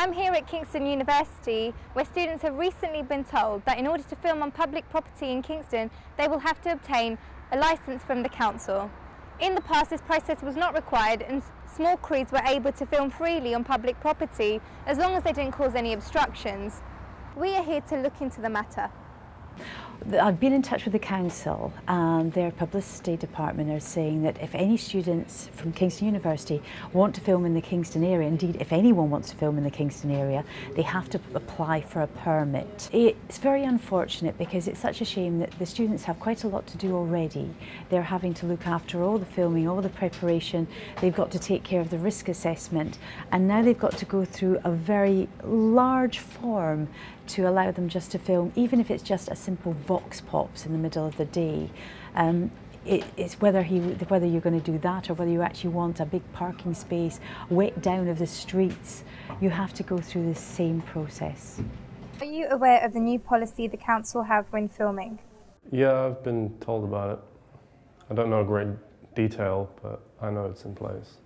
I'm here at Kingston University, where students have recently been told that in order to film on public property in Kingston, they will have to obtain a licence from the council. In the past, this process was not required and small crews were able to film freely on public property as long as they didn't cause any obstructions. We are here to look into the matter. I've been in touch with the council and their publicity department are saying that if any students from Kingston University want to film in the Kingston area, indeed if anyone wants to film in the Kingston area, they have to apply for a permit. It's very unfortunate because it's such a shame that the students have quite a lot to do already. They're having to look after all the filming, all the preparation, they've got to take care of the risk assessment, and now they've got to go through a very large form to allow them just to film, even if it's just a simple vox pops in the middle of the day. It's whether you're going to do that or whether you actually want a big parking space, wet down of the streets. You have to go through the same process. Are you aware of the new policy the council have when filming? Yeah, I've been told about it. I don't know great detail, but I know it's in place.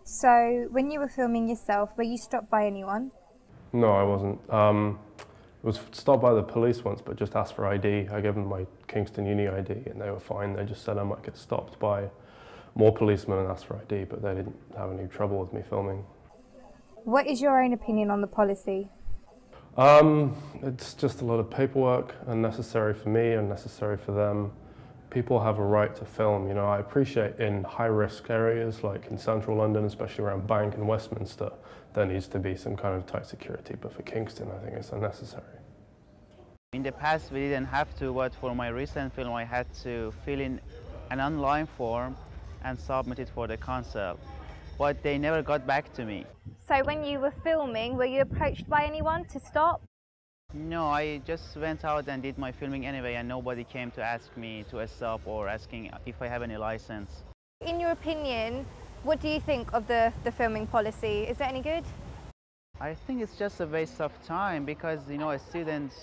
So, when you were filming yourself, were you stopped by anyone? No, I wasn't. I was stopped by the police once, but just asked for ID. I gave them my Kingston Uni ID and they were fine. They just said I might get stopped by more policemen and asked for ID, but they didn't have any trouble with me filming. What is your own opinion on the policy? It's just a lot of paperwork, unnecessary for me, unnecessary for them. People have a right to film, you know. I appreciate in high-risk areas like in central London, especially around Bank and Westminster, there needs to be some kind of tight security, but for Kingston I think it's unnecessary. In the past we didn't have to, but for my recent film I had to fill in an online form and submit it for the council, but they never got back to me. So when you were filming, were you approached by anyone to stop? No, I just went out and did my filming anyway and nobody came to ask me to stop or asking if I have any license. In your opinion, what do you think of the filming policy? Is it any good? I think it's just a waste of time because, you know, students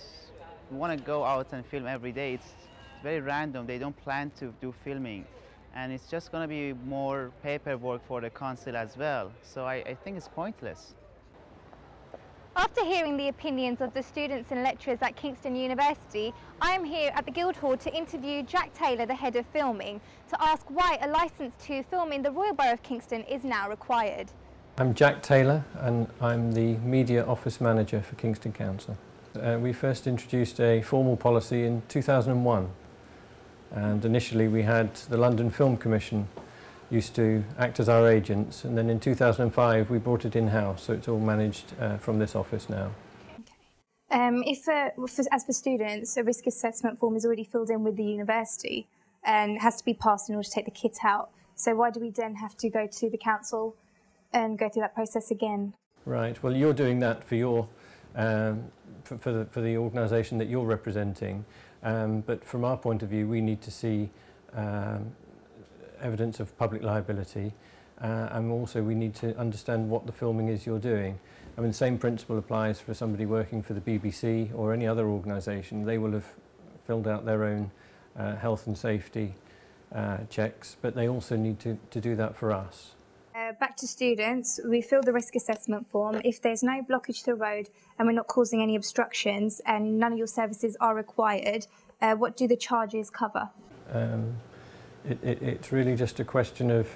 want to go out and film every day. It's very random. They don't plan to do filming. And it's just going to be more paperwork for the council as well. So I think it's pointless. After hearing the opinions of the students and lecturers at Kingston University, I am here at the Guildhall to interview Jack Taylor, the head of filming, to ask why a licence to film in the Royal Borough of Kingston is now required. I'm Jack Taylor and I'm the Media Office Manager for Kingston Council. We first introduced a formal policy in 2001 and initially we had the London Film Commission used to act as our agents, and then in 2005 we brought it in-house, so it's all managed from this office now. Okay. As for students, a risk assessment form is already filled in with the university and has to be passed in order to take the kit out. So why do we then have to go to the council and go through that process again? Right. Well, you're doing that for your for the organisation that you're representing, but from our point of view, we need to see evidence of public liability, and also we need to understand what the filming is you're doing. I mean, the same principle applies for somebody working for the BBC or any other organisation. They will have filled out their own health and safety checks, but they also need to do that for us. Back to students, we fill the risk assessment form. If there's no blockage to the road and we're not causing any obstructions and none of your services are required, what do the charges cover? It's really just a question of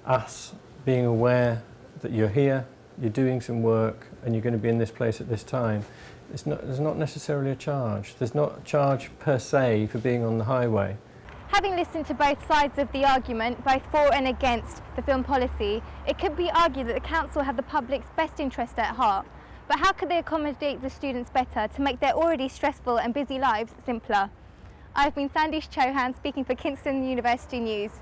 us being aware that you're here, you're doing some work, and you're going to be in this place at this time. There's not necessarily a charge. There's not a charge per se for being on the highway. Having listened to both sides of the argument, both for and against the film policy, it could be argued that the council have the public's best interest at heart. But how could they accommodate the students better to make their already stressful and busy lives simpler? I've been Sandesh Chauhan speaking for Kingston University News.